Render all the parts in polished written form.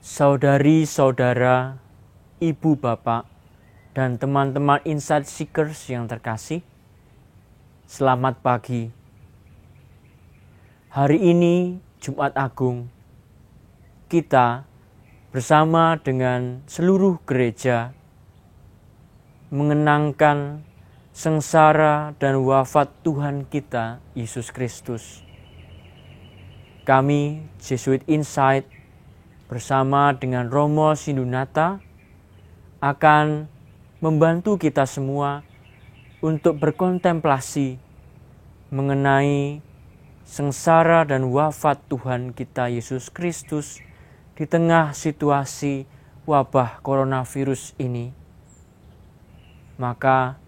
Saudari-saudara, ibu bapak, dan teman-teman Insight Seekers yang terkasih, selamat pagi. Hari ini Jumat Agung, kita bersama dengan seluruh gereja mengenangkan sengsara dan wafat Tuhan kita, Yesus Kristus. Kami, Jesuit Insight, bersama dengan Romo Sindunata akan membantu kita semua untuk berkontemplasi mengenai sengsara dan wafat Tuhan kita Yesus Kristus di tengah situasi wabah coronavirus ini. Maka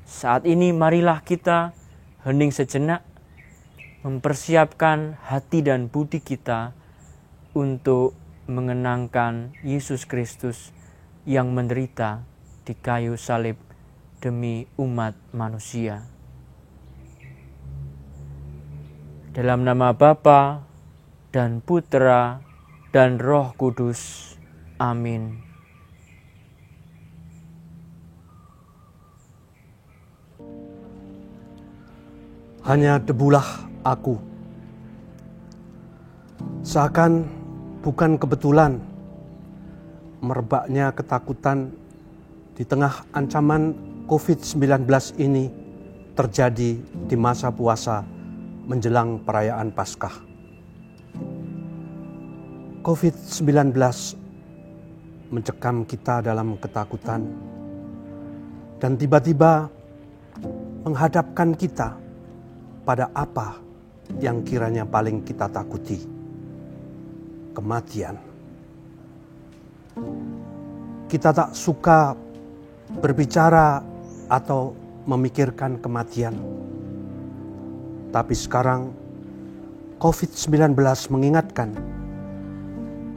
saat ini marilah kita hening sejenak, mempersiapkan hati dan budi kita untuk mengenangkan Yesus Kristus yang menderita di kayu salib demi umat manusia. Dalam nama Bapa dan Putra dan Roh Kudus. Amin. Hanya debulah aku. Seakan bukan kebetulan merebaknya ketakutan di tengah ancaman COVID-19 ini terjadi di masa puasa menjelang perayaan Paskah. COVID-19 mencekam kita dalam ketakutan dan tiba-tiba menghadapkan kita pada apa yang kiranya paling kita takuti. Kematian. Kita tak suka berbicara atau memikirkan kematian. Tapi sekarang COVID-19 mengingatkan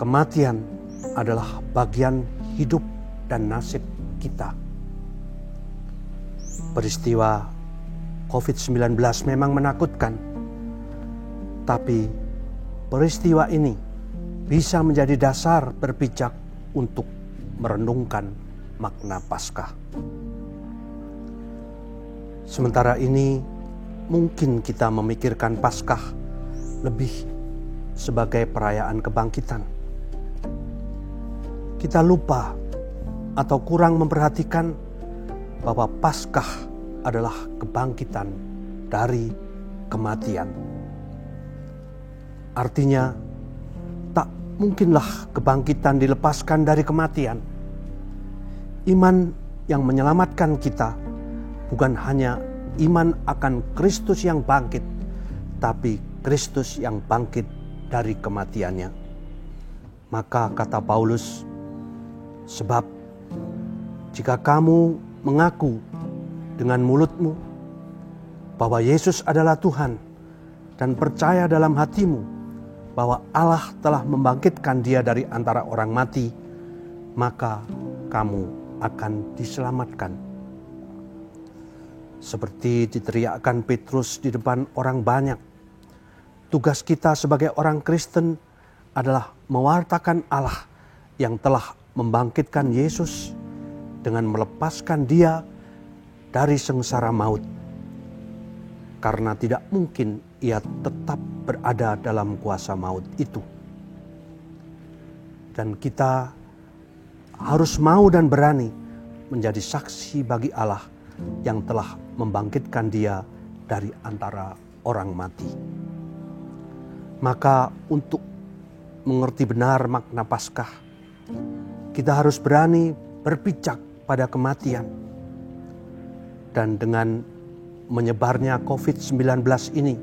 kematian adalah bagian hidup dan nasib kita. Peristiwa COVID-19 memang menakutkan, tapi peristiwa ini bisa menjadi dasar berpijak untuk merenungkan makna Paskah. Sementara ini, mungkin kita memikirkan Paskah lebih sebagai perayaan kebangkitan. Kita lupa atau kurang memperhatikan bahwa Paskah adalah kebangkitan dari kematian. Artinya, tak mungkinlah kebangkitan dilepaskan dari kematian. Iman yang menyelamatkan kita bukan hanya iman akan Kristus yang bangkit, tapi Kristus yang bangkit dari kematiannya. Maka kata Paulus, sebab jika kamu mengaku dengan mulutmu bahwa Yesus adalah Tuhan dan percaya dalam hatimu bahwa Allah telah membangkitkan dia dari antara orang mati, maka kamu akan diselamatkan. Seperti diteriakkan Petrus di depan orang banyak, tugas kita sebagai orang Kristen adalah mewartakan Allah yang telah membangkitkan Yesus dengan melepaskan dia dari sengsara maut. Karena tidak mungkin ia tetap berada dalam kuasa maut itu. Dan kita harus mau dan berani menjadi saksi bagi Allah yang telah membangkitkan dia dari antara orang mati. Maka untuk mengerti benar makna Paskah, kita harus berani berpijak pada kematian. Dan dengan menyebarnya COVID-19 ini,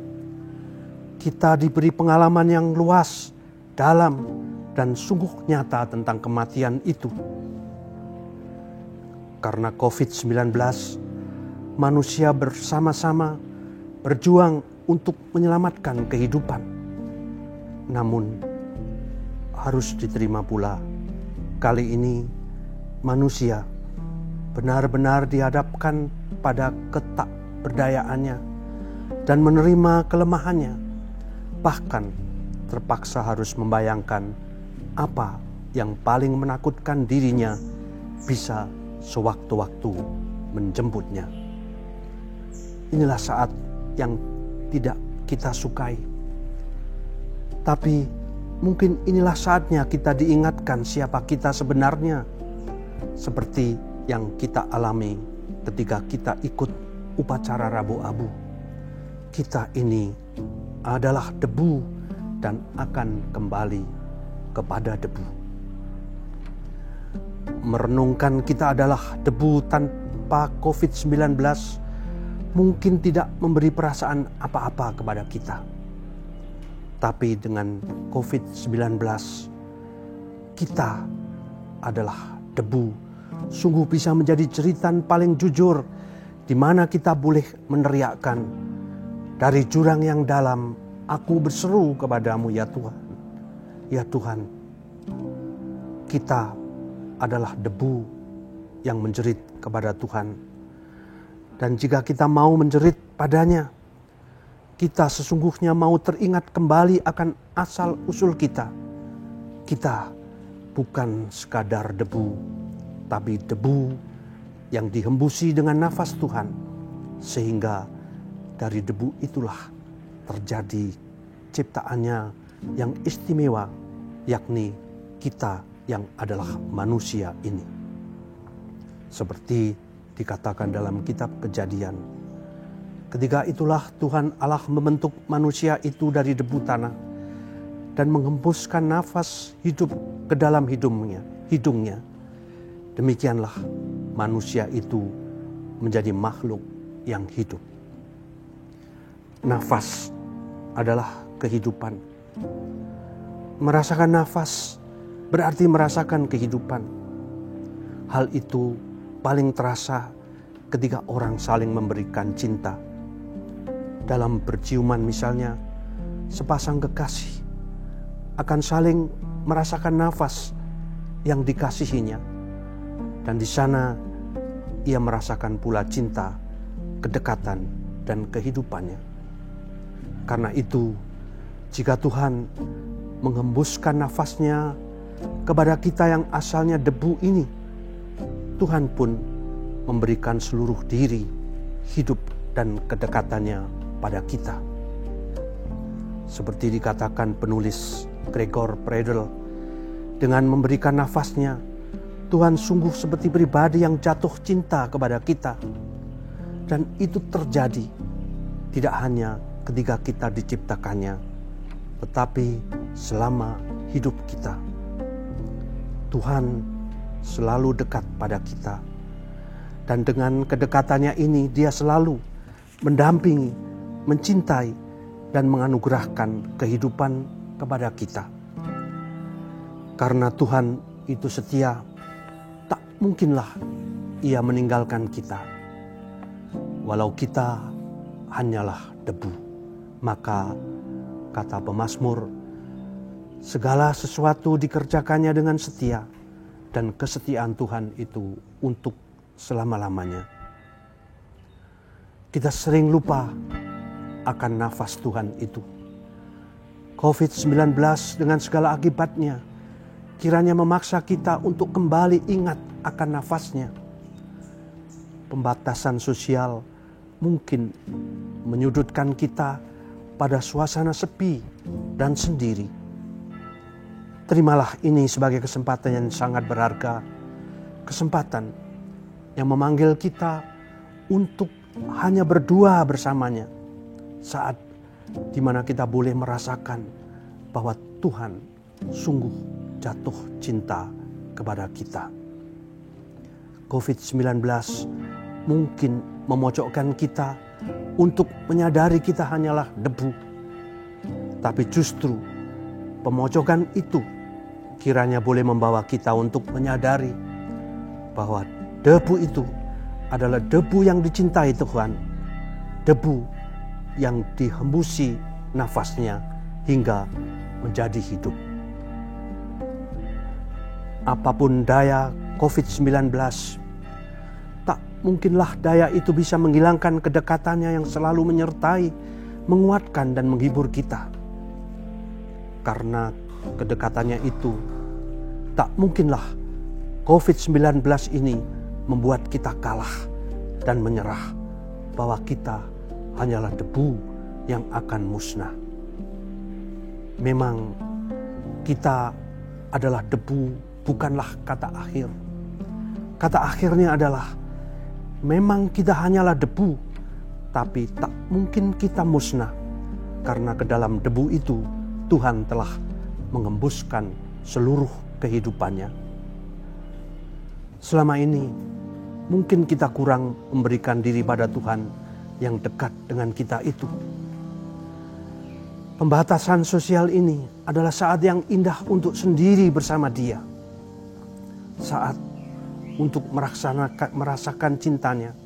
kita diberi pengalaman yang luas, dalam, dan sungguh nyata tentang kematian itu. Karena COVID-19, manusia bersama-sama berjuang untuk menyelamatkan kehidupan. Namun, harus diterima pula, kali ini manusia benar-benar dihadapkan pada ketakberdayaannya dan menerima kelemahannya, bahkan terpaksa harus membayangkan apa yang paling menakutkan dirinya bisa sewaktu-waktu menjemputnya. Inilah saat yang tidak kita sukai. Tapi mungkin inilah saatnya kita diingatkan siapa kita sebenarnya. Seperti yang kita alami ketika kita ikut upacara Rabu Abu. Kita ini adalah debu dan akan kembali kepada debu. Merenungkan kita adalah debu tanpa COVID-19 mungkin tidak memberi perasaan apa-apa kepada kita. Tapi dengan COVID-19, kita adalah debu. Sungguh bisa menjadi jeritan paling jujur di mana kita boleh meneriakkan, dari jurang yang dalam, aku berseru kepadamu ya Tuhan. Ya Tuhan, kita adalah debu yang menjerit kepada Tuhan. Dan jika kita mau menjerit padanya, kita sesungguhnya mau teringat kembali akan asal-usul kita. Kita bukan sekadar debu, tapi debu yang dihembusi dengan nafas Tuhan. Sehingga dari debu itulah terjadi ciptaannya yang istimewa, yakni kita yang adalah manusia ini. Seperti dikatakan dalam kitab Kejadian. Ketika itulah Tuhan Allah membentuk manusia itu dari debu tanah dan menghembuskan nafas hidup ke dalam hidungnya. Demikianlah manusia itu menjadi makhluk yang hidup. Nafas adalah kehidupan. Merasakan nafas berarti merasakan kehidupan. Hal itu paling terasa ketika orang saling memberikan cinta. Dalam berciuman misalnya, sepasang kekasih akan saling merasakan nafas yang dikasihinya. Dan di sana ia merasakan pula cinta, kedekatan, dan kehidupannya. Karena itu, jika Tuhan menghembuskan nafasnya kepada kita yang asalnya debu ini, Tuhan pun memberikan seluruh diri, hidup, dan kedekatannya pada kita. Seperti dikatakan penulis Gregor Predel, dengan memberikan nafasnya, Tuhan sungguh seperti pribadi yang jatuh cinta kepada kita. Dan itu terjadi tidak hanya ketika kita diciptakannya, tetapi selama hidup kita. Tuhan selalu dekat pada kita. Dan dengan kedekatannya ini dia selalu mendampingi, mencintai, dan menganugerahkan kehidupan kepada kita. Karena Tuhan itu setia, tak mungkinlah ia meninggalkan kita. Walau kita hanyalah debu, maka kata pemazmur, segala sesuatu dikerjakannya dengan setia, dan kesetiaan Tuhan itu untuk selama-lamanya. Kita sering lupa akan nafas Tuhan itu. COVID-19 dengan segala akibatnya kiranya memaksa kita untuk kembali ingat akan nafasnya. Pembatasan sosial mungkin menyudutkan kita pada suasana sepi dan sendiri. Terimalah ini sebagai kesempatan yang sangat berharga, kesempatan yang memanggil kita untuk hanya berdua bersamanya, saat dimana kita boleh merasakan bahwa Tuhan sungguh jatuh cinta kepada kita. COVID-19 mungkin memojokkan kita untuk menyadari kita hanyalah debu, tapi justru pemojokan itu kiranya boleh membawa kita untuk menyadari bahwa debu itu adalah debu yang dicintai Tuhan. Debu yang dihembusi nafasnya hingga menjadi hidup. Apapun daya COVID-19, tak mungkinlah daya itu bisa menghilangkan kedekatannya yang selalu menyertai, menguatkan dan menghibur kita. Karena kedekatannya itu tak mungkinlah COVID-19 ini membuat kita kalah dan menyerah bahwa kita hanyalah debu yang akan musnah. Memang kita adalah debu, bukanlah kata akhir. Kata akhirnya adalah memang kita hanyalah debu, tapi tak mungkin kita musnah, karena ke dalam debu itu Tuhan telah mengembuskan seluruh kehidupannya. Selama ini mungkin kita kurang memberikan diri pada Tuhan yang dekat dengan kita itu. Pembatasan sosial ini adalah saat yang indah untuk sendiri bersama Dia. Saat untuk merasakan cintanya,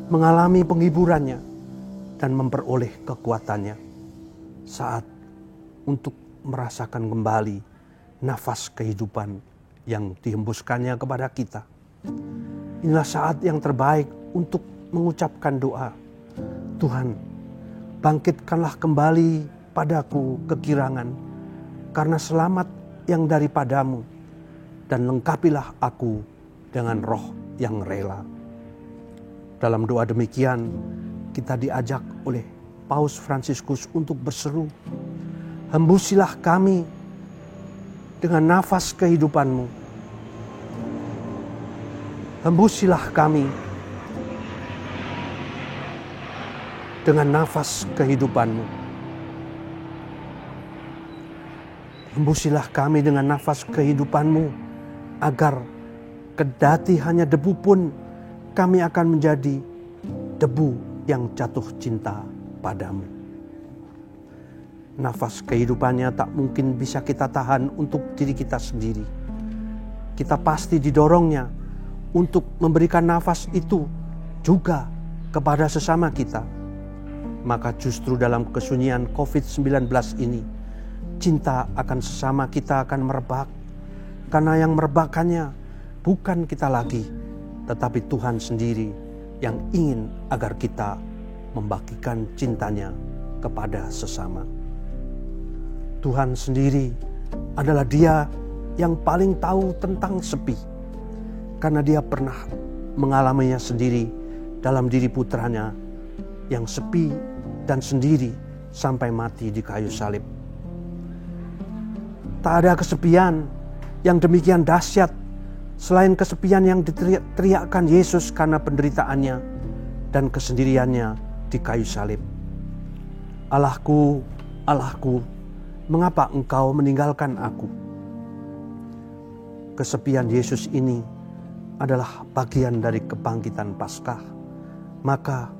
mengalami penghiburannya, dan memperoleh kekuatannya. Saat untuk merasakan kembali nafas kehidupan yang dihembuskannya kepada kita. Inilah saat yang terbaik untuk mengucapkan doa. Tuhan, bangkitkanlah kembali padaku kegirangan, karena selamat yang daripadamu, dan lengkapilah aku dengan roh yang rela. Dalam doa demikian, kita diajak oleh Paus Fransiskus untuk berseru, hembusilah kami dengan nafas kehidupanmu. Hembusilah kami dengan nafas kehidupanmu. Hembusilah kami dengan nafas kehidupanmu, agar kedati hanya debu pun kami akan menjadi debu yang jatuh cinta padamu. Nafas kehidupannya tak mungkin bisa kita tahan untuk diri kita sendiri. Kita pasti didorongnya untuk memberikan nafas itu juga kepada sesama kita. Maka justru dalam kesunyian COVID-19 ini, cinta akan sesama kita akan merebak. Karena yang merebakkannya bukan kita lagi, tetapi Tuhan sendiri yang ingin agar kita membagikan cintanya kepada sesama. Tuhan sendiri adalah Dia yang paling tahu tentang sepi, karena Dia pernah mengalaminya sendiri dalam diri putranya yang sepi dan sendiri sampai mati di kayu salib. Tak ada kesepian yang demikian dahsyat selain kesepian yang diteriakkan Yesus karena penderitaannya dan kesendiriannya di kayu salib. Allahku, Allahku, mengapa engkau meninggalkan aku? Kesepian Yesus ini adalah bagian dari kebangkitan Paskah. Maka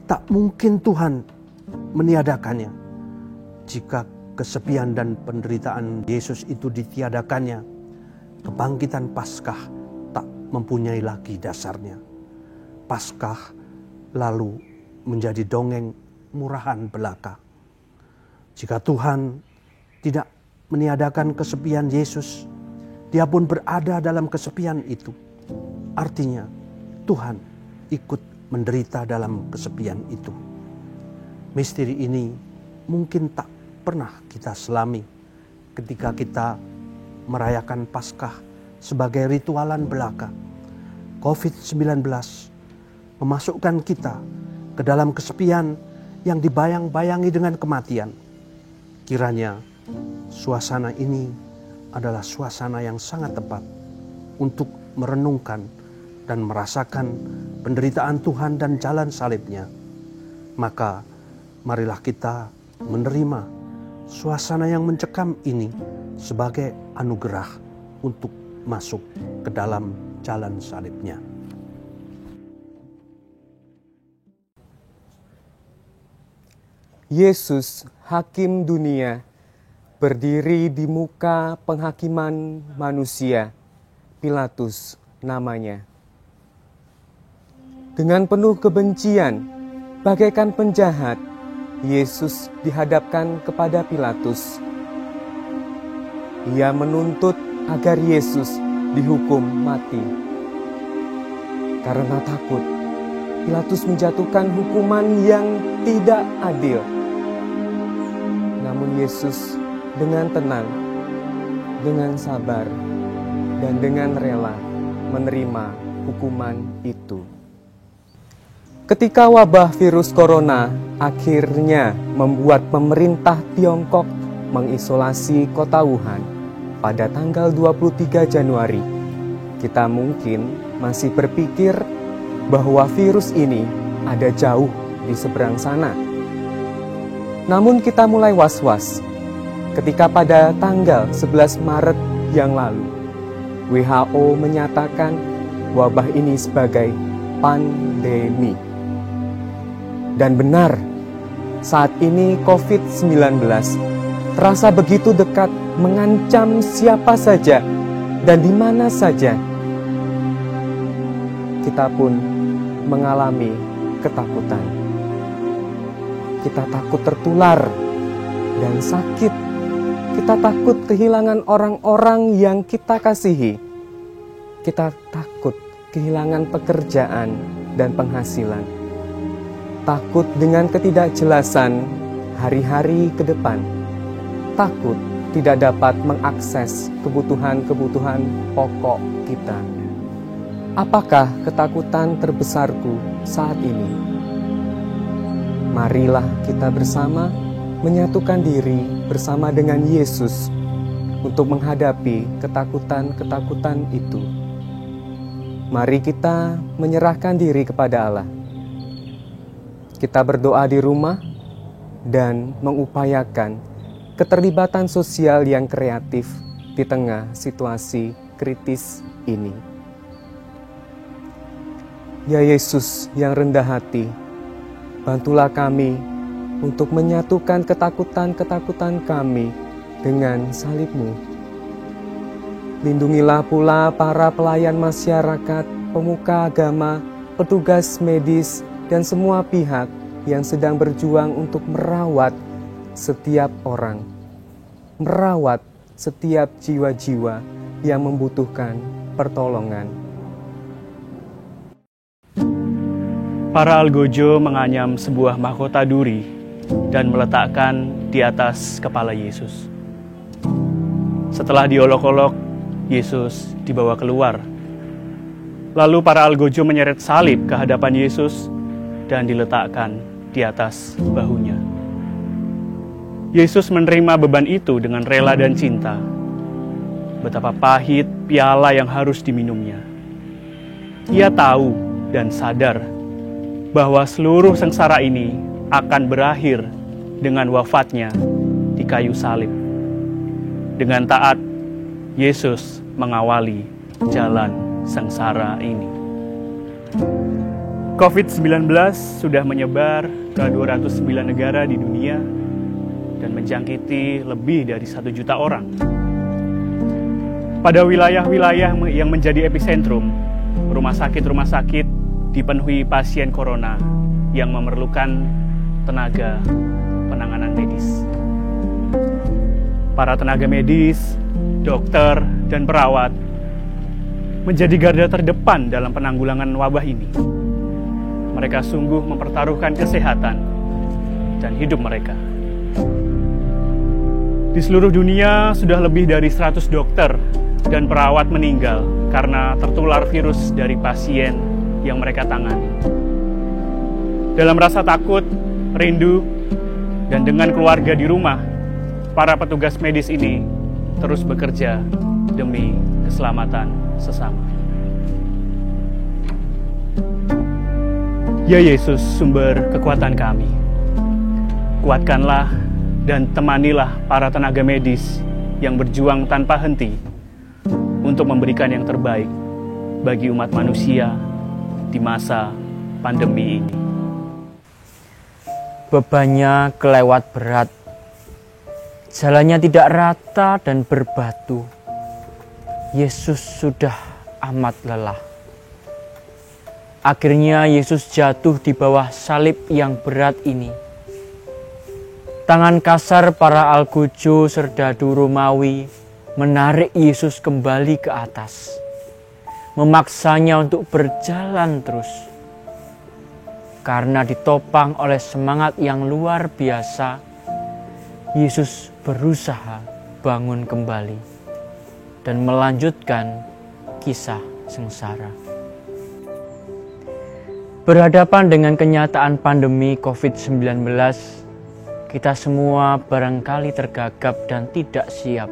tak mungkin Tuhan meniadakannya. Jika kesepian dan penderitaan Yesus itu ditiadakannya, kebangkitan Paskah tak mempunyai lagi dasarnya. Paskah lalu menjadi dongeng murahan belaka. Jika Tuhan tidak meniadakan kesepian Yesus, Dia pun berada dalam kesepian itu. Artinya Tuhan ikut menderita dalam kesepian itu. Misteri ini mungkin tak pernah kita selami ketika kita merayakan Paskah sebagai ritualan belaka. COVID-19 memasukkan kita ke dalam kesepian yang dibayang-bayangi dengan kematian. Kiranya suasana ini adalah suasana yang sangat tepat untuk merenungkan dan merasakan penderitaan Tuhan dan jalan salibnya. Maka marilah kita menerima suasana yang mencekam ini sebagai anugerah untuk masuk ke dalam jalan salibnya. Yesus, Hakim dunia, berdiri di muka penghakiman manusia. Pilatus namanya. Dengan penuh kebencian, bagaikan penjahat, Yesus dihadapkan kepada Pilatus. Ia menuntut agar Yesus dihukum mati. Karena takut, Pilatus menjatuhkan hukuman yang tidak adil. Namun Yesus dengan tenang, dengan sabar, dan dengan rela menerima hukuman itu. Ketika wabah virus corona akhirnya membuat pemerintah Tiongkok mengisolasi kota Wuhan pada tanggal 23 Januari, kita mungkin masih berpikir bahwa virus ini ada jauh di seberang sana. Namun kita mulai was-was ketika pada tanggal 11 Maret yang lalu, WHO menyatakan wabah ini sebagai pandemi. Dan benar, saat ini COVID-19 terasa begitu dekat mengancam siapa saja dan di mana saja. Kita pun mengalami ketakutan. Kita takut tertular dan sakit. Kita takut kehilangan orang-orang yang kita kasihi. Kita takut kehilangan pekerjaan dan penghasilan. Takut dengan ketidakjelasan hari-hari ke depan. Takut tidak dapat mengakses kebutuhan-kebutuhan pokok kita. Apakah ketakutan terbesarku saat ini? Marilah kita bersama menyatukan diri bersama dengan Yesus untuk menghadapi ketakutan-ketakutan itu. Mari kita menyerahkan diri kepada Allah. Kita berdoa di rumah dan mengupayakan keterlibatan sosial yang kreatif di tengah situasi kritis ini. Ya Yesus yang rendah hati, bantulah kami untuk menyatukan ketakutan-ketakutan kami dengan salib-Mu. Lindungilah pula para pelayan masyarakat, pemuka agama, petugas medis, dan semua pihak yang sedang berjuang untuk merawat setiap orang, merawat setiap jiwa-jiwa yang membutuhkan pertolongan. Para algojo menganyam sebuah mahkota duri dan meletakkan di atas kepala Yesus. Setelah diolok-olok, Yesus dibawa keluar. Lalu para algojo menyeret salib ke hadapan Yesus dan diletakkan di atas bahunya. Yesus menerima beban itu dengan rela dan cinta. Betapa pahit piala yang harus diminumnya. Ia tahu dan sadar bahwa seluruh sengsara ini akan berakhir dengan wafatnya di kayu salib. Dengan taat, Yesus mengawali jalan sengsara ini. COVID-19 sudah menyebar ke 209 negara di dunia dan menjangkiti lebih dari 1 juta orang. Pada wilayah-wilayah yang menjadi epicentrum, rumah sakit dipenuhi pasien corona yang memerlukan tenaga penanganan medis. Para tenaga medis, dokter, dan perawat menjadi garda terdepan dalam penanggulangan wabah ini. Mereka sungguh mempertaruhkan kesehatan dan hidup mereka. Di seluruh dunia sudah lebih dari 100 dokter dan perawat meninggal karena tertular virus dari pasien yang mereka tangani. Dalam rasa takut, rindu, dan dengan keluarga di rumah, para petugas medis ini terus bekerja demi keselamatan sesama. Ya Yesus, sumber kekuatan kami, kuatkanlah dan temanilah para tenaga medis yang berjuang tanpa henti untuk memberikan yang terbaik bagi umat manusia di masa pandemi ini. Bebannya kelewat berat, jalannya tidak rata dan berbatu. Yesus sudah amat lelah. Akhirnya Yesus jatuh di bawah salib yang berat ini. Tangan kasar para algojo serdadu Romawi menarik Yesus kembali ke atas, memaksanya untuk berjalan terus. Karena ditopang oleh semangat yang luar biasa, Yesus berusaha bangun kembali dan melanjutkan kisah sengsara. Berhadapan dengan kenyataan pandemi COVID-19, kita semua barangkali tergagap dan tidak siap.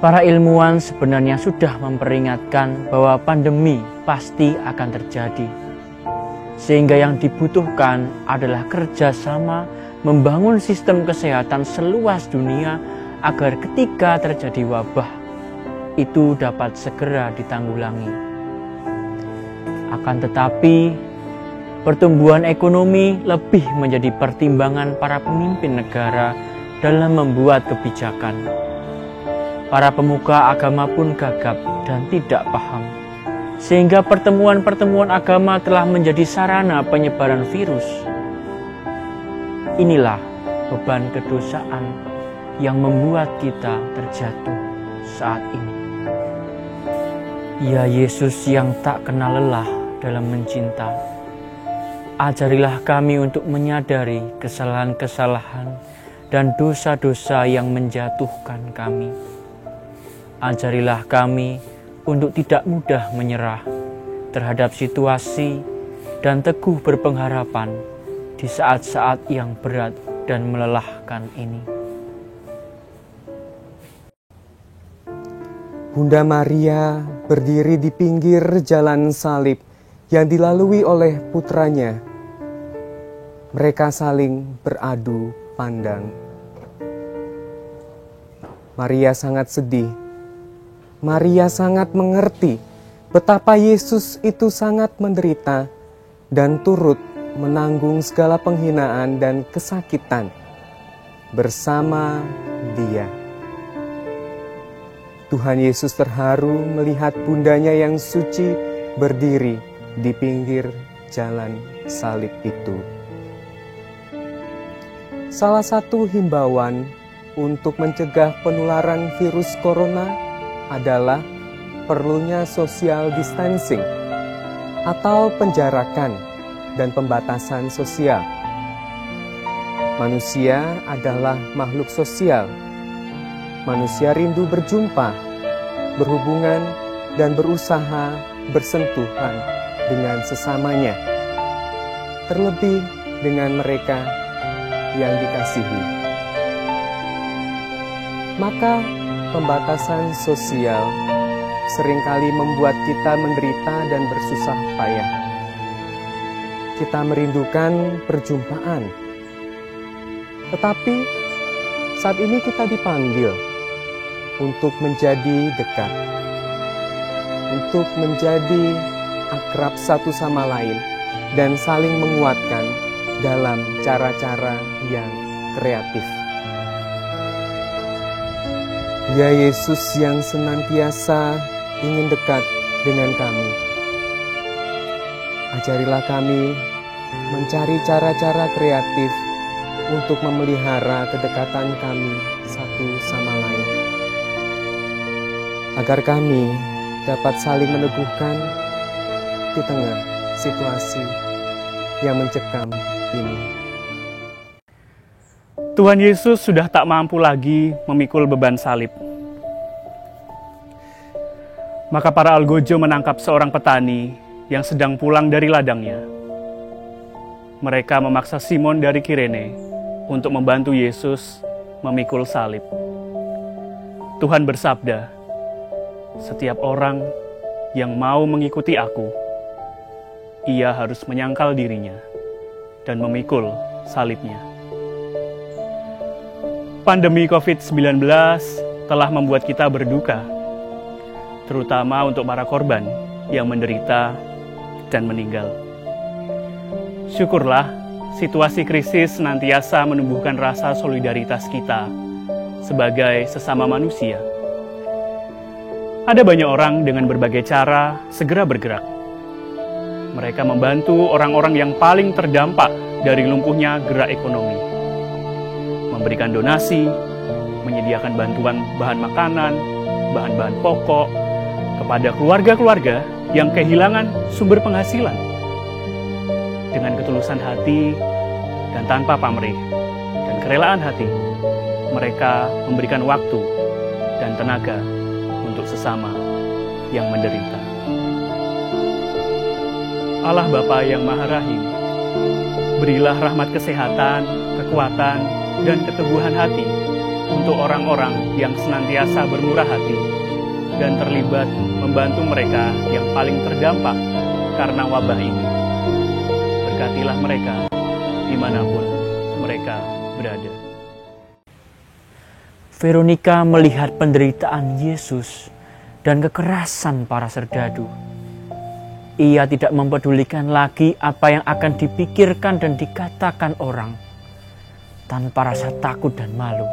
Para ilmuwan sebenarnya sudah memperingatkan bahwa pandemi pasti akan terjadi. Sehingga yang dibutuhkan adalah kerjasama membangun sistem kesehatan seluas dunia agar ketika terjadi wabah, itu dapat segera ditanggulangi. Akan tetapi, pertumbuhan ekonomi lebih menjadi pertimbangan para pemimpin negara dalam membuat kebijakan. Para pemuka agama pun gagap dan tidak paham, sehingga pertemuan-pertemuan agama telah menjadi sarana penyebaran virus. Inilah beban kedosaan yang membuat kita terjatuh saat ini. Ya Yesus yang tak kenal lelah dalam mencinta, ajarilah kami untuk menyadari kesalahan-kesalahan dan dosa-dosa yang menjatuhkan kami. Ajarilah kami untuk tidak mudah menyerah terhadap situasi dan teguh berpengharapan di saat-saat yang berat dan melelahkan ini. Bunda Maria berdiri di pinggir jalan salib yang dilalui oleh putranya. Mereka saling beradu pandang. Maria sangat sedih. Maria sangat mengerti betapa Yesus itu sangat menderita dan turut menanggung segala penghinaan dan kesakitan bersama Dia. Tuhan Yesus terharu melihat bundanya yang suci berdiri di pinggir jalan salib itu. Salah satu himbauan untuk mencegah penularan virus corona adalah perlunya social distancing atau penjarakan dan pembatasan sosial. Manusia adalah makhluk sosial. Manusia rindu berjumpa, berhubungan, dan berusaha bersentuhan dengan sesamanya, terlebih dengan mereka yang dikasihi. Maka pembatasan sosial seringkali membuat kita menderita dan bersusah payah. Kita merindukan perjumpaan. Tetapi saat ini kita dipanggil untuk menjadi dekat, untuk menjadi akrab satu sama lain dan saling menguatkan dalam cara-cara yang kreatif. Ya Yesus yang senantiasa ingin dekat dengan kami, ajarilah kami mencari cara-cara kreatif untuk memelihara kedekatan kami satu sama lain, agar kami dapat saling meneguhkan di tengah situasi yang mencekam ini. Tuhan Yesus sudah tak mampu lagi memikul beban salib. Maka para algojo menangkap seorang petani yang sedang pulang dari ladangnya. Mereka memaksa Simon dari Kirene untuk membantu Yesus memikul salib. Tuhan bersabda, "Setiap orang yang mau mengikuti aku, ia harus menyangkal dirinya dan memikul salibnya." Pandemi COVID-19 telah membuat kita berduka, terutama untuk para korban yang menderita dan meninggal. Syukurlah, situasi krisis senantiasa menumbuhkan rasa solidaritas kita sebagai sesama manusia. Ada banyak orang dengan berbagai cara segera bergerak. Mereka membantu orang-orang yang paling terdampak dari lumpuhnya gerak ekonomi. Memberikan donasi, menyediakan bantuan bahan makanan, bahan-bahan pokok kepada keluarga-keluarga yang kehilangan sumber penghasilan. Dengan ketulusan hati dan tanpa pamrih dan kerelaan hati, mereka memberikan waktu dan tenaga untuk sesama. yang menderita. Allah Bapa yang Maha Rahim, berilah rahmat kesehatan, kekuatan, dan keteguhan hati untuk orang-orang yang senantiasa bermurah hati dan terlibat membantu mereka yang paling terdampak karena wabah ini. Berkatilah mereka dimanapun mereka berada. Veronika melihat penderitaan Yesus dan kekerasan para serdadu. Ia tidak mempedulikan lagi apa yang akan dipikirkan dan dikatakan orang. Tanpa rasa takut dan malu,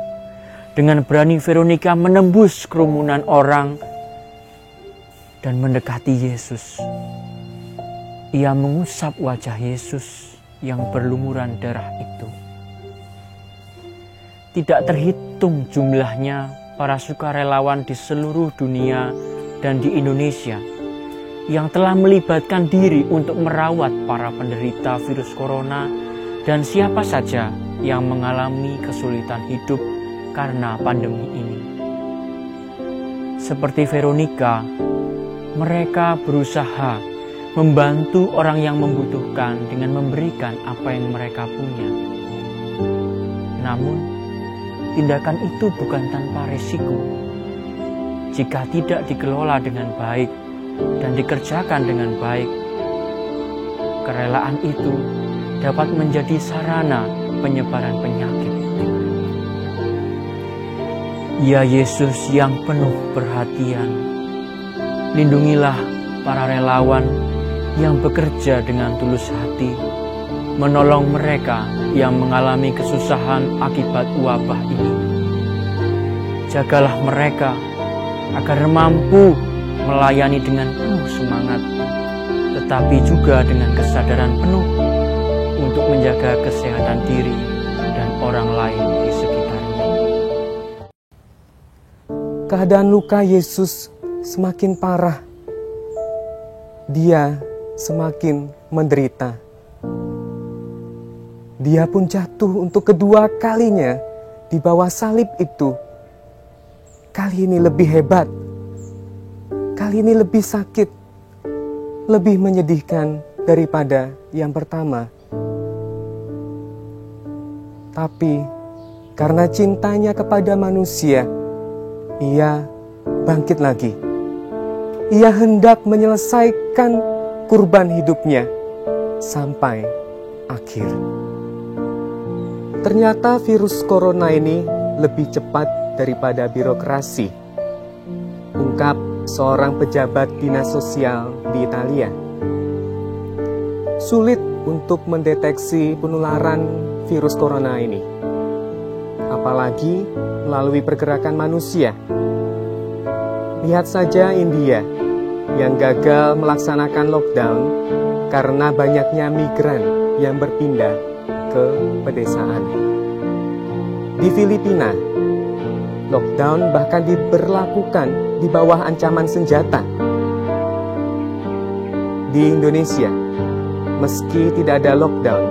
dengan berani Veronika menembus kerumunan orang dan mendekati Yesus. Ia mengusap wajah Yesus yang berlumuran darah itu. Tidak terhitung jumlahnya para sukarelawan di seluruh dunia dan di Indonesia yang telah melibatkan diri untuk merawat para penderita virus corona dan siapa saja yang mengalami kesulitan hidup karena pandemi ini. Seperti Veronika, mereka berusaha membantu orang yang membutuhkan dengan memberikan apa yang mereka punya. Namun, tindakan itu bukan tanpa risiko. Jika tidak dikelola dengan baik dan dikerjakan dengan baik, kerelaan itu dapat menjadi sarana penyebaran penyakit. Ya Yesus yang penuh perhatian, lindungilah para relawan yang bekerja dengan tulus hati, menolong mereka yang mengalami kesusahan akibat wabah ini. Jagalah mereka agar mampu melayani dengan penuh semangat, tetapi juga dengan kesadaran penuh untuk menjaga kesehatan diri dan orang lain di sekitarnya. Keadaan luka Yesus semakin parah. Dia semakin menderita. Dia pun jatuh untuk kedua kalinya di bawah salib itu. Kali ini lebih hebat. Kali ini lebih sakit. Lebih menyedihkan daripada yang pertama. Tapi karena cintanya kepada manusia, ia bangkit lagi. Ia hendak menyelesaikan kurban hidupnya sampai akhir. Ternyata virus corona ini lebih cepat daripada birokrasi, ungkap seorang pejabat dinas sosial di Italia. Sulit untuk mendeteksi penularan virus corona ini, apalagi melalui pergerakan manusia. Lihat saja India yang gagal melaksanakan lockdown karena banyaknya migran yang berpindah ke pedesaan. Di Filipina, lockdown bahkan diberlakukan di bawah ancaman senjata. Di Indonesia, meski tidak ada lockdown,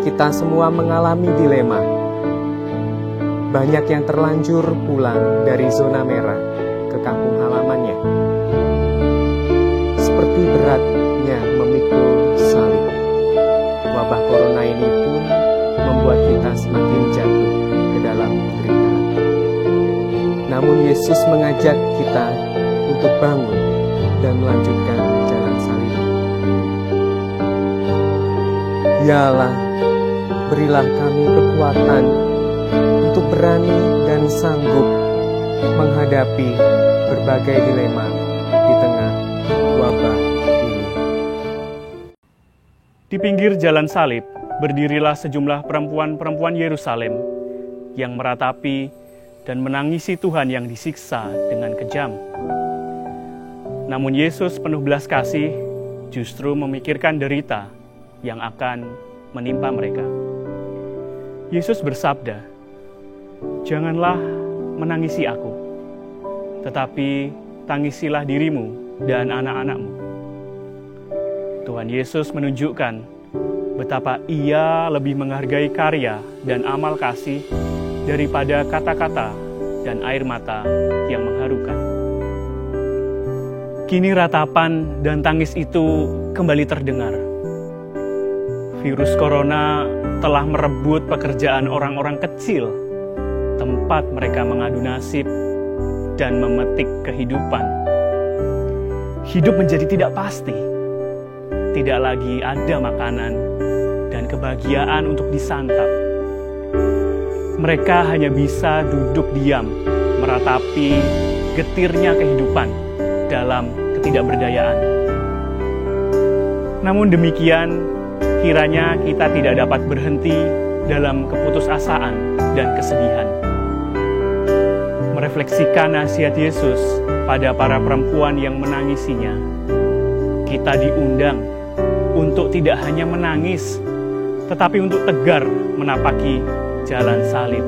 kita semua mengalami dilema. Banyak yang terlanjur pulang dari zona merah ke kampung halamannya. Seperti beratnya memikul salib, wabah corona ini pun membuat kita semakin jatuh ke dalam penderitaan. Namun Yesus mengajak kita untuk bangun dan melanjutkan jalan salib. Ya Allah, berilah kami kekuatan untuk berani dan sanggup menghadapi berbagai dilema di tengah wabah ini. Di pinggir jalan salib, berdirilah sejumlah perempuan-perempuan Yerusalem yang meratapi dan menangisi Tuhan yang disiksa dengan kejam. Namun Yesus penuh belas kasih justru memikirkan derita yang akan menimpa mereka. Yesus bersabda, "Janganlah menangisi aku, tetapi tangisilah dirimu dan anak-anakmu." Tuhan Yesus menunjukkan betapa Ia lebih menghargai karya dan amal kasih daripada kata-kata dan air mata yang mengharukan. Kini ratapan dan tangis itu kembali terdengar. Virus corona telah merebut pekerjaan orang-orang kecil, tempat mereka mengadu nasib dan memetik kehidupan. Hidup menjadi tidak pasti. Tidak lagi ada makanan dan kebahagiaan untuk disantap. Mereka hanya bisa duduk diam, meratapi getirnya kehidupan dalam ketidakberdayaan. Namun demikian, kiranya kita tidak dapat berhenti dalam keputusasaan dan kesedihan. Merefleksikan nasihat Yesus pada para perempuan yang menangisinya, kita diundang untuk tidak hanya menangis, tetapi untuk tegar menapaki jalan salib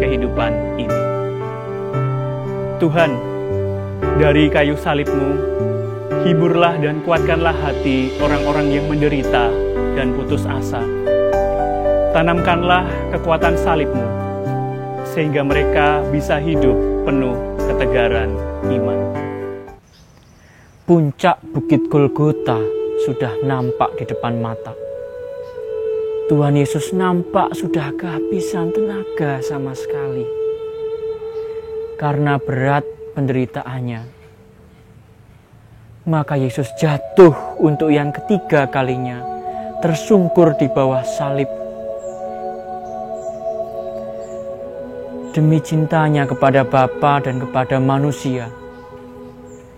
kehidupan ini. Tuhan, dari kayu salib-Mu, hiburlah dan kuatkanlah hati orang-orang yang menderita dan putus asa. Tanamkanlah kekuatan salib-Mu, sehingga mereka bisa hidup penuh ketegaran iman. Puncak Bukit Golgota sudah nampak di depan mata. Tuhan Yesus nampak sudah kehabisan tenaga sama sekali. Karena berat penderitaannya, maka Yesus jatuh untuk yang ketiga kalinya, tersungkur di bawah salib. Demi cintanya kepada Bapa dan kepada manusia,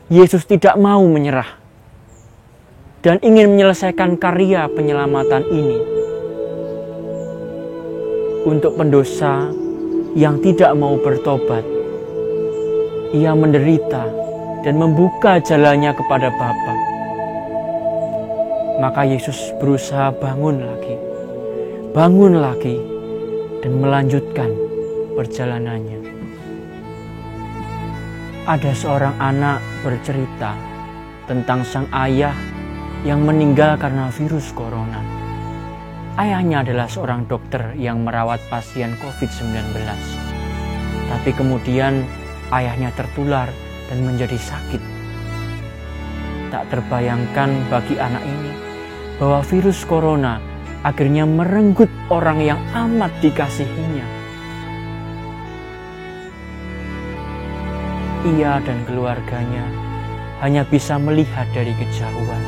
Yesus tidak mau menyerah dan ingin menyelesaikan karya penyelamatan ini untuk pendosa yang tidak mau bertobat. Ia menderita dan membuka jalannya kepada Bapa. Maka Yesus berusaha bangun lagi, dan melanjutkan perjalanannya. Ada seorang anak bercerita tentang sang ayah yang meninggal karena virus corona. Ayahnya adalah seorang dokter yang merawat pasien COVID-19. Tapi kemudian ayahnya tertular dan menjadi sakit. Tak terbayangkan bagi anak ini bahwa virus corona akhirnya merenggut orang yang amat dikasihinya. Ia dan keluarganya hanya bisa melihat dari kejauhan.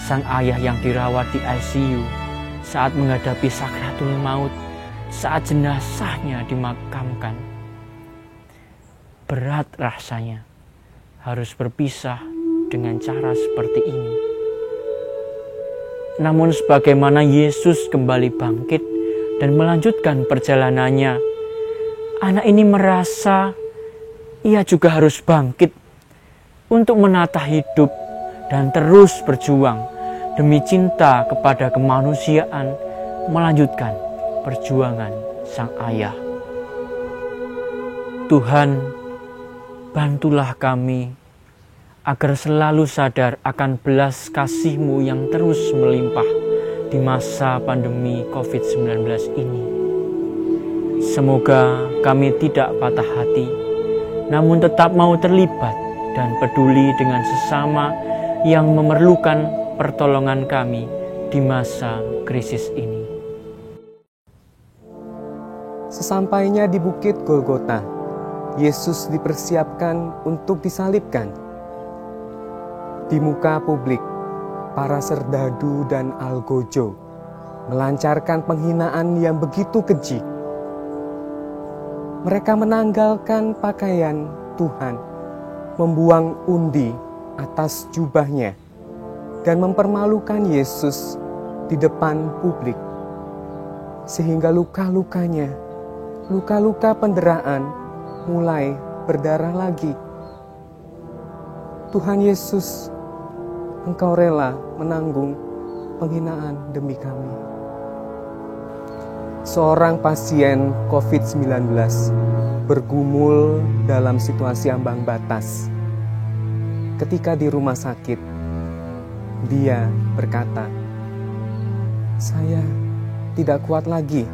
Sang ayah yang dirawat di ICU saat menghadapi sakratul maut, saat jenazahnya dimakamkan. Berat rasanya harus berpisah dengan cara seperti ini. Namun sebagaimana Yesus kembali bangkit dan melanjutkan perjalanannya, anak ini merasa ia juga harus bangkit untuk menata hidup dan terus berjuang demi cinta kepada kemanusiaan, melanjutkan perjuangan sang ayah. Tuhan, bantulah kami agar selalu sadar akan belas kasih-Mu yang terus melimpah di masa pandemi COVID-19 ini. Semoga kami tidak patah hati, namun tetap mau terlibat dan peduli dengan sesama yang memerlukan pertolongan kami di masa krisis ini. Sesampainya di Bukit Golgota, Yesus dipersiapkan untuk disalibkan. Di muka publik, para serdadu dan algojo melancarkan penghinaan yang begitu keji. Mereka menanggalkan pakaian Tuhan, membuang undi atas jubahnya, dan mempermalukan Yesus di depan publik. Sehingga luka-lukanya, luka-luka penderitaan mulai berdarah lagi. Tuhan Yesus, Engkau rela menanggung penghinaan demi kami. Seorang pasien COVID-19 bergumul dalam situasi ambang batas. Ketika di rumah sakit, dia berkata, "Saya tidak kuat lagi."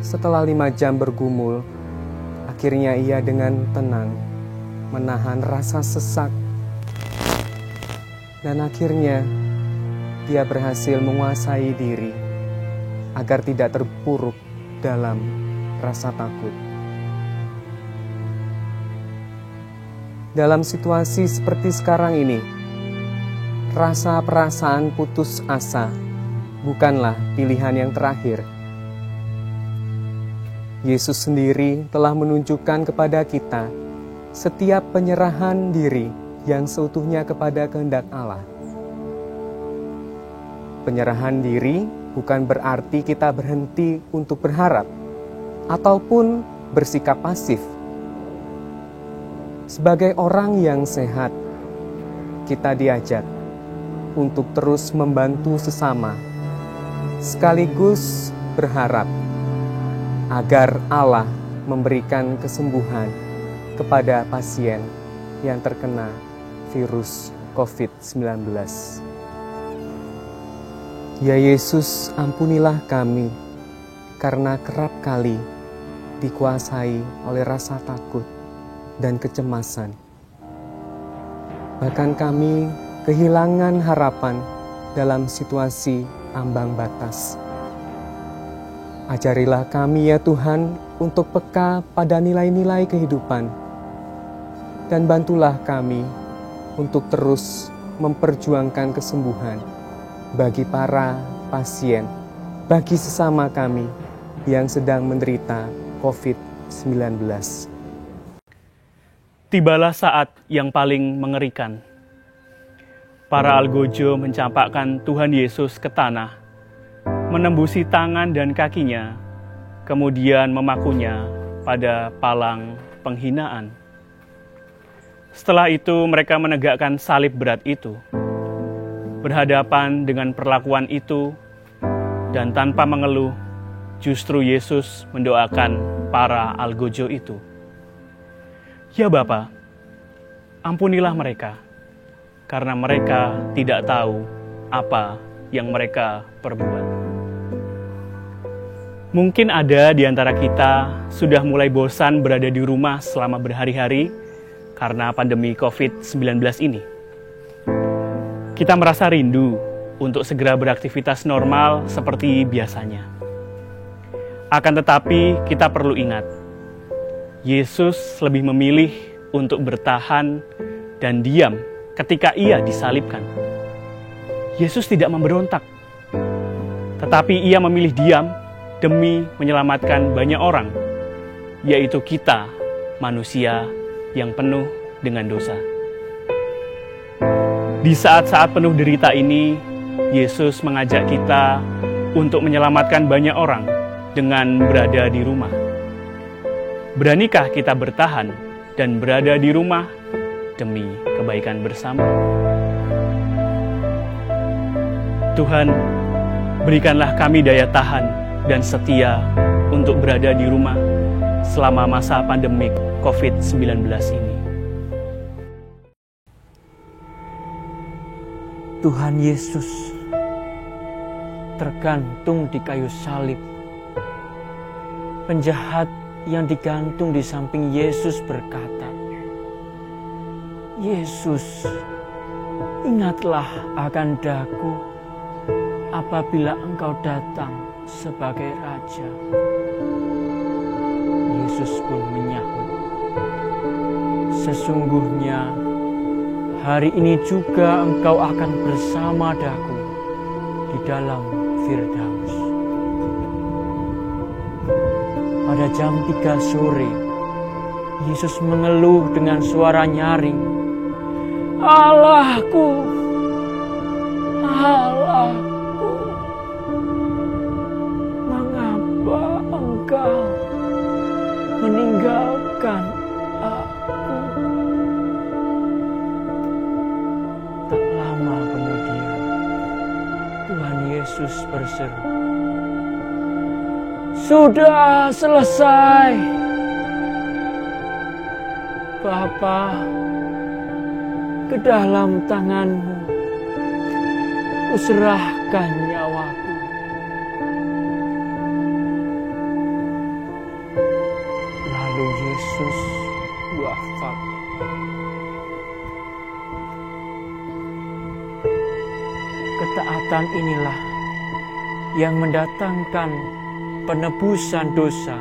Setelah 5 jam bergumul, Akhirnya ia dengan tenang menahan rasa sesak. Dan akhirnya dia berhasil menguasai diri agar tidak terpuruk dalam rasa takut. Dalam situasi seperti sekarang ini, rasa perasaan putus asa bukanlah pilihan yang terakhir. Yesus sendiri telah menunjukkan kepada kita setiap penyerahan diri yang seutuhnya kepada kehendak Allah. Penyerahan diri bukan berarti kita berhenti untuk berharap ataupun bersikap pasif. Sebagai orang yang sehat, kita diajak untuk terus membantu sesama, sekaligus berharap agar Allah memberikan kesembuhan kepada pasien yang terkena virus COVID-19. Ya Yesus, ampunilah kami, karena kerap kali dikuasai oleh rasa takut dan kecemasan. Bahkan kami kehilangan harapan dalam situasi ambang batas. Ajarilah kami ya Tuhan untuk peka pada nilai-nilai kehidupan, dan bantulah kami untuk terus memperjuangkan kesembuhan bagi para pasien, bagi sesama kami yang sedang menderita COVID-19. Tibalah saat yang paling mengerikan. Para algojo mencampakkan Tuhan Yesus ke tanah, menembusi tangan dan kakinya, kemudian memakunya pada palang penghinaan. Setelah itu mereka menegakkan salib berat itu. Berhadapan dengan perlakuan itu, dan tanpa mengeluh, justru Yesus mendoakan para algojo itu. Ya Bapa, ampunilah mereka, karena mereka tidak tahu apa yang mereka perbuat. Mungkin ada di antara kita sudah mulai bosan berada di rumah selama berhari-hari karena pandemi COVID-19 ini. Kita merasa rindu untuk segera beraktivitas normal seperti biasanya. Akan tetapi kita perlu ingat, Yesus lebih memilih untuk bertahan dan diam ketika ia disalibkan. Yesus tidak memberontak, tetapi ia memilih diam demi menyelamatkan banyak orang, yaitu kita, manusia yang penuh dengan dosa. Di saat-saat penuh derita ini, Yesus mengajak kita untuk menyelamatkan banyak orang dengan berada di rumah. Beranikah kita bertahan dan berada di rumah demi kebaikan bersama? Tuhan, berikanlah kami daya tahan dan setia untuk berada di rumah selama masa pandemik COVID-19 ini. Tuhan Yesus tergantung di kayu salib. Penjahat yang digantung di samping Yesus berkata, "Yesus, ingatlah akan daku apabila Engkau datang sebagai Raja." Yesus pun menyahut, "Sesungguhnya hari ini juga Engkau akan bersama daku di dalam Firdaus." Pada jam 3 sore, Yesus mengeluh dengan suara nyaring, "Allahku, Allahku, mengapa Engkau meninggalkan aku?" Tak lama kemudian, Tuhan Yesus berseru, "Sudah selesai. Bapa, ke dalam tangan-Mu kuserahkan nyawaku." Lalu Yesus wafat. Ketaatan inilah yang mendatangkan penebusan dosa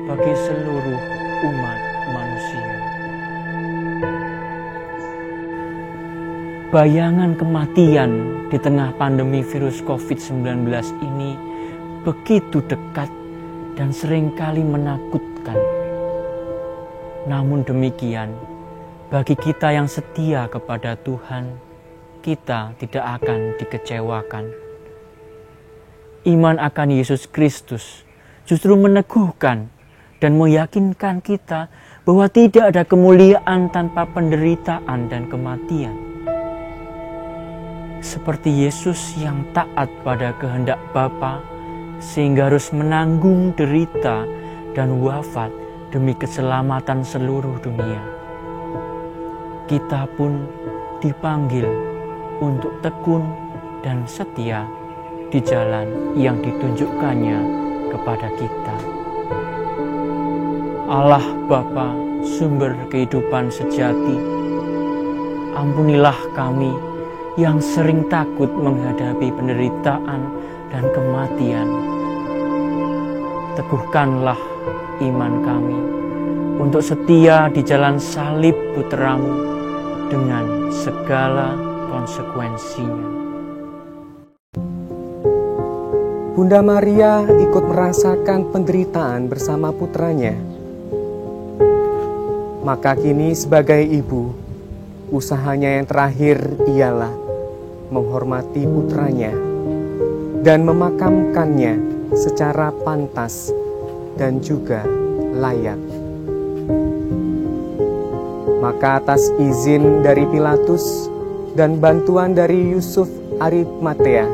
bagi seluruh umat manusia. Bayangan kematian di tengah pandemi virus COVID-19 ini begitu dekat dan seringkali menakutkan. Namun demikian, bagi kita yang setia kepada Tuhan, kita tidak akan dikecewakan. Iman akan Yesus Kristus justru meneguhkan dan meyakinkan kita bahwa tidak ada kemuliaan tanpa penderitaan dan kematian. Seperti Yesus yang taat pada kehendak Bapa, sehingga harus menanggung derita dan wafat demi keselamatan seluruh dunia. Kita pun dipanggil untuk tekun dan setia di jalan yang ditunjukkannya kepada kita. Allah Bapa, sumber kehidupan sejati, ampunilah kami yang sering takut menghadapi penderitaan dan kematian. Teguhkanlah iman kami untuk setia di jalan salib Putra-Mu dengan segala konsekuensinya. Bunda Maria ikut merasakan penderitaan bersama putranya. Maka kini sebagai ibu, usahanya yang terakhir ialah menghormati putranya dan memakamkannya secara pantas dan juga layak. Maka atas izin dari Pilatus dan bantuan dari Yusuf Arimatea,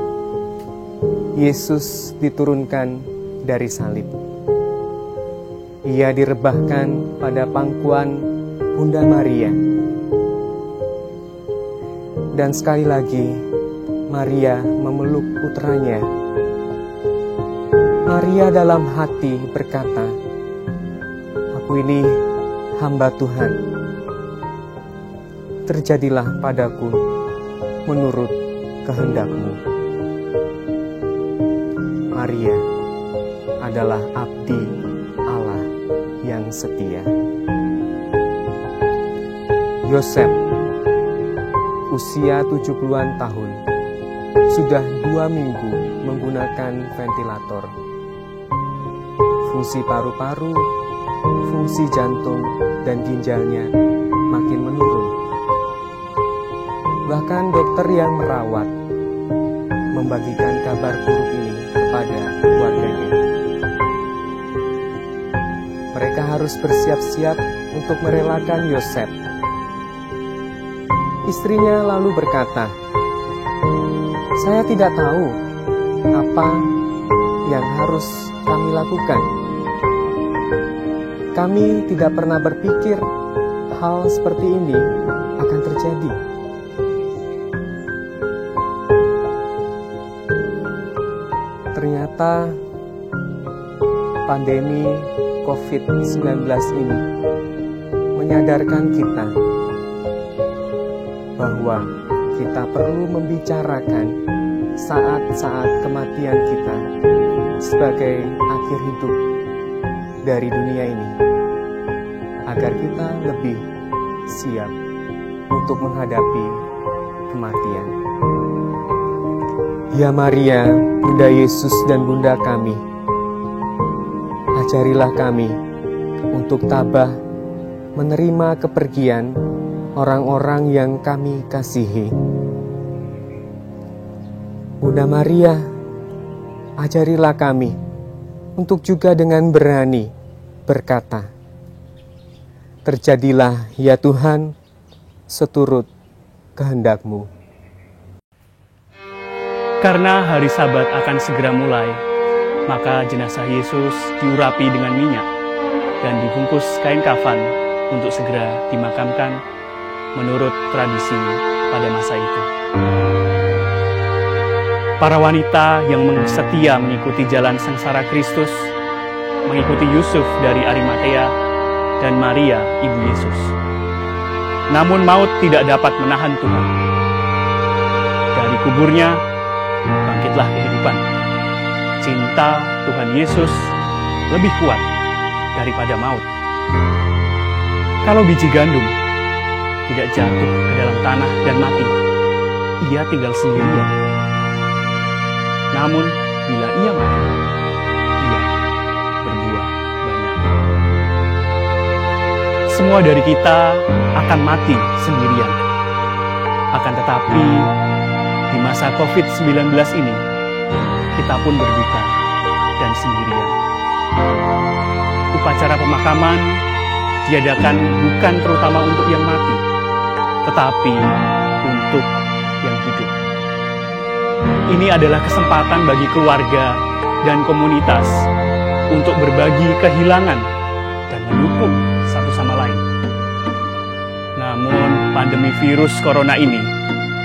Yesus diturunkan dari salib. Ia direbahkan pada pangkuan Bunda Maria. Dan sekali lagi, Maria memeluk putranya. Maria dalam hati berkata, "Aku ini hamba Tuhan. Terjadilah padaku menurut kehendak-Mu." Maria adalah abdi Allah yang setia. Yosef, usia 70-an tahun, sudah 2 minggu menggunakan ventilator. Fungsi paru-paru, fungsi jantung, dan ginjalnya makin menurun. Bahkan dokter yang merawat membagikan kabar buruk ini kepada keluarganya. Mereka harus bersiap-siap untuk merelakan Yosef. Istrinya lalu berkata, "Saya tidak tahu apa yang harus kami lakukan. Kami tidak pernah berpikir hal seperti ini akan terjadi." Ternyata pandemi COVID-19 ini menyadarkan kita bahwa kita perlu membicarakan saat-saat kematian kita sebagai akhir hidup dari dunia ini, agar kita lebih siap untuk menghadapi kematian. Ya Maria, Bunda Yesus dan Bunda kami, ajarilah kami untuk tabah menerima kepergian orang-orang yang kami kasihi. Bunda Maria, ajarilah kami untuk juga dengan berani berkata, "Terjadilah ya Tuhan, seturut kehendak-Mu." Karena hari Sabat akan segera mulai, maka jenazah Yesus diurapi dengan minyak dan dibungkus kain kafan untuk segera dimakamkan menurut tradisi pada masa itu. Para wanita yang setia mengikuti jalan sengsara Kristus, mengikuti Yusuf dari Arimatea, dan Maria, ibu Yesus. Namun maut tidak dapat menahan Tuhan. Dari kuburnya, bangkitlah kehidupan. Cinta Tuhan Yesus lebih kuat daripada maut. Kalau biji gandum tidak jatuh ke dalam tanah dan mati, ia tinggal sendirian. Namun, bila ia mati, ia berbuah banyak. Semua dari kita akan mati sendirian. Akan tetapi, di masa COVID-19 ini, kita pun berduka dan sendirian. Upacara pemakaman diadakan bukan terutama untuk yang mati, tetapi untuk yang hidup. Ini adalah kesempatan bagi keluarga dan komunitas untuk berbagi kehilangan dan mendukung satu sama lain. Namun, pandemi virus corona ini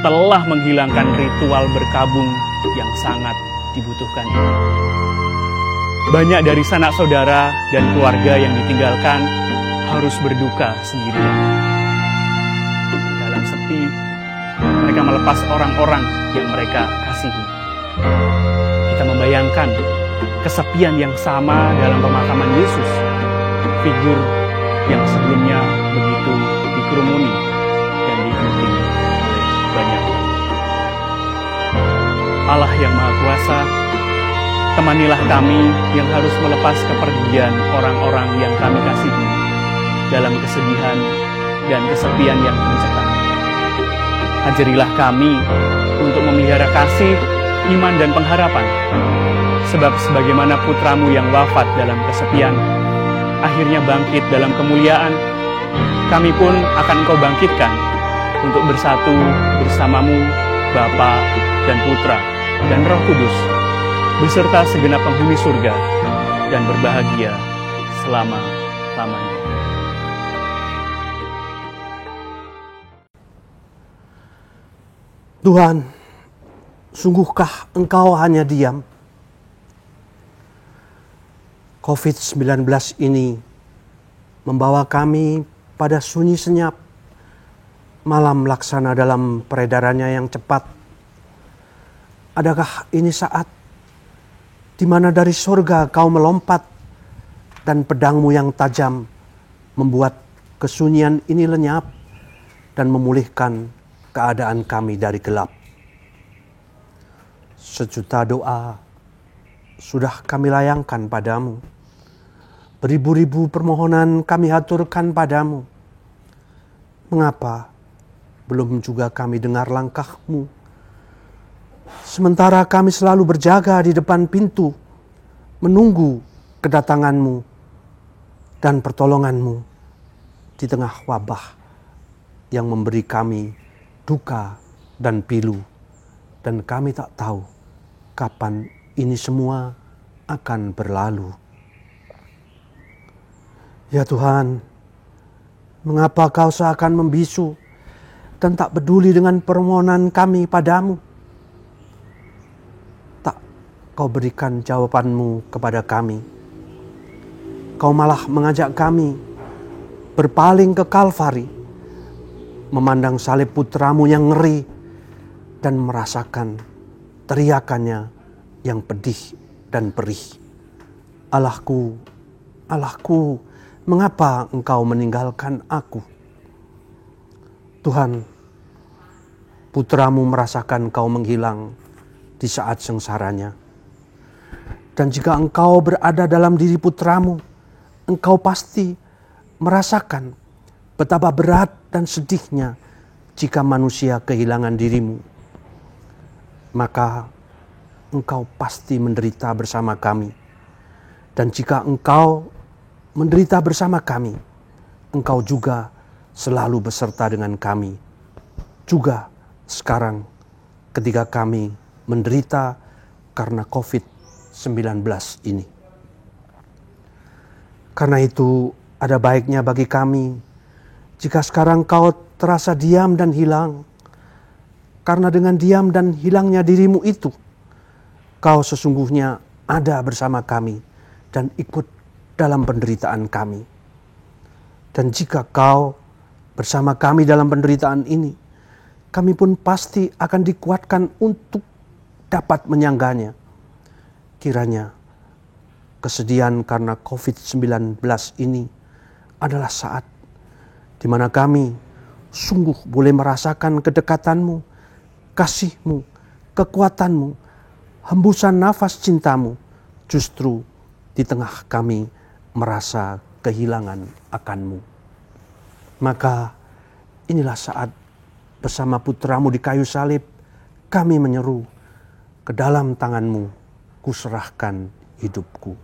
telah menghilangkan ritual berkabung yang sangat dibutuhkan ini. Banyak dari sanak saudara dan keluarga yang ditinggalkan harus berduka sendirian. Dalam sepi, mereka melepas orang-orang yang mereka kasihi. Kita membayangkan kesepian yang sama dalam pemakaman Yesus, figur yang sebelumnya begitu dikerumuni dan diikuti oleh banyak orang. Allah yang Maha Kuasa, temanilah kami yang harus melepas kepergian orang-orang yang kami kasihi dalam kesedihan dan kesepian yang mencekam. Ajarilah kami untuk memelihara kasih, iman, dan pengharapan. Sebab sebagaimana putramu yang wafat dalam kesepian, akhirnya bangkit dalam kemuliaan, kami pun akan Engkau bangkitkan untuk bersatu bersamamu, Bapa dan Putra dan Roh Kudus, beserta segenap penghuni surga, dan berbahagia selama-lamanya. Tuhan, sungguhkah Engkau hanya diam? COVID-19 ini membawa kami pada sunyi senyap, malam laksana dalam peredarannya yang cepat. Adakah ini saat di mana dari sorga Kau melompat dan pedangmu yang tajam membuat kesunyian ini lenyap dan memulihkan keadaan kami dari gelap? Sejuta doa sudah kami layangkan padamu. Beribu-ribu permohonan kami haturkan padamu. Mengapa belum juga kami dengar langkah-Mu? Sementara kami selalu berjaga di depan pintu, menunggu kedatangan-Mu dan pertolongan-Mu di tengah wabah yang memberi kami duka dan pilu, dan kami tak tahu kapan ini semua akan berlalu. Ya Tuhan, mengapa Kau seakan membisu dan tak peduli dengan permohonan kami padamu? Tak Kau berikan jawaban-Mu kepada kami. Kau malah mengajak kami berpaling ke Kalvari, memandang salib putramu yang ngeri dan merasakan teriakannya yang pedih dan perih. Allahku, Allahku, mengapa Engkau meninggalkan aku? Tuhan, putramu merasakan Kau menghilang di saat sengsaranya. Dan jika Engkau berada dalam diri putramu, Engkau pasti merasakan betapa berat dan sedihnya jika manusia kehilangan dirimu. Maka Engkau pasti menderita bersama kami. Dan jika Engkau menderita bersama kami, Engkau juga selalu beserta dengan kami. Juga sekarang ketika kami menderita karena COVID-19 ini. Karena itu ada baiknya bagi kami jika sekarang Kau terasa diam dan hilang. Karena dengan diam dan hilangnya dirimu itu, Kau sesungguhnya ada bersama kami dan ikut dalam penderitaan kami. Dan jika Kau bersama kami dalam penderitaan ini, kami pun pasti akan dikuatkan untuk dapat menyangganya. Kiranya kesedihan karena COVID-19 ini adalah saat di mana kami sungguh boleh merasakan kedekatan-Mu, kasih-Mu, kekuatan-Mu, hembusan nafas cinta-Mu, justru di tengah kami merasa kehilangan akan-Mu. Maka inilah saat bersama putra-Mu di kayu salib kami menyeru, ke dalam tangan-Mu kuserahkan hidupku.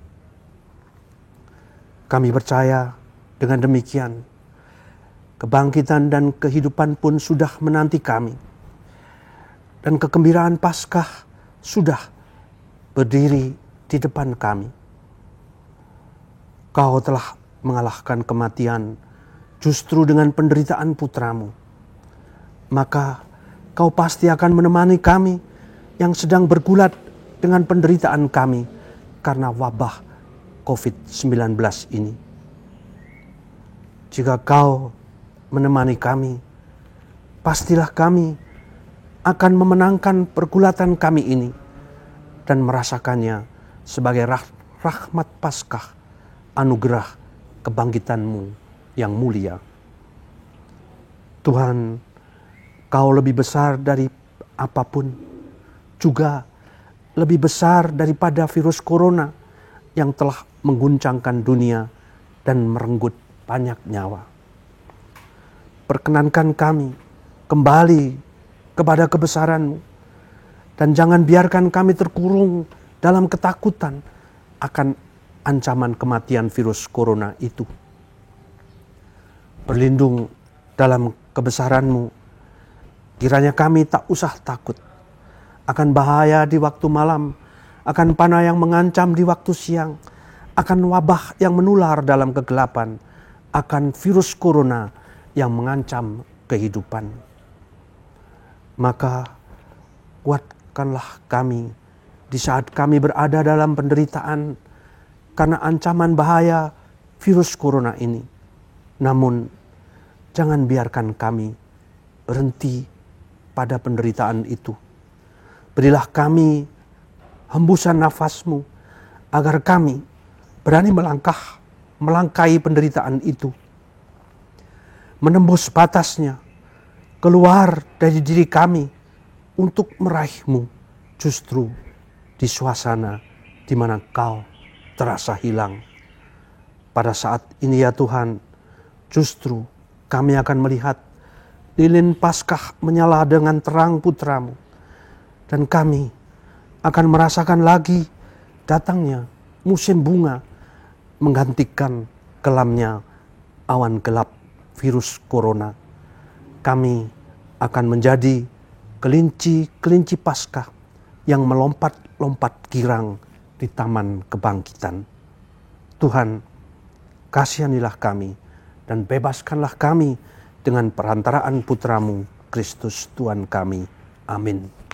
Kami percaya dengan demikian kebangkitan dan kehidupan pun sudah menanti kami. Dan kegembiraan Paskah sudah berdiri di depan kami. Kau telah mengalahkan kematian justru dengan penderitaan putra-Mu. Maka Kau pasti akan menemani kami yang sedang bergulat dengan penderitaan kami karena wabah COVID-19 ini. Jika Kau menemani kami, pastilah kami akan memenangkan pergulatan kami ini dan merasakannya sebagai rahmat Paskah, anugerah kebangkitan-Mu yang mulia. Tuhan, Kau lebih besar dari apapun, juga lebih besar daripada virus corona yang telah mengguncangkan dunia dan merenggut banyak nyawa. Perkenankan kami kembali kepada kebesaran-Mu, dan jangan biarkan kami terkurung dalam ketakutan akan ancaman kematian virus corona itu. Berlindung dalam kebesaran-Mu, kiranya kami tak usah takut akan bahaya di waktu malam, akan panah yang mengancam di waktu siang, akan wabah yang menular dalam kegelapan, akan virus corona yang mengancam kehidupan. Maka kuatkanlah kami di saat kami berada dalam penderitaan karena ancaman bahaya virus corona ini. Namun jangan biarkan kami berhenti pada penderitaan itu. Berilah kami hembusan nafas-Mu agar kami berani melangkahi penderitaan itu, menembus batasnya, keluar dari diri kami untuk meraih-Mu justru di suasana di mana Kau terasa hilang. Pada saat ini ya Tuhan, justru kami akan melihat lilin Paskah menyala dengan terang putra-Mu. Dan kami akan merasakan lagi datangnya musim bunga menggantikan kelamnya awan gelap virus corona. Kami akan menjadi kelinci-kelinci Paskah yang melompat-lompat girang di taman kebangkitan. Tuhan, kasihanilah kami dan bebaskanlah kami dengan perantaraan putra-Mu Kristus Tuhan kami. Amin.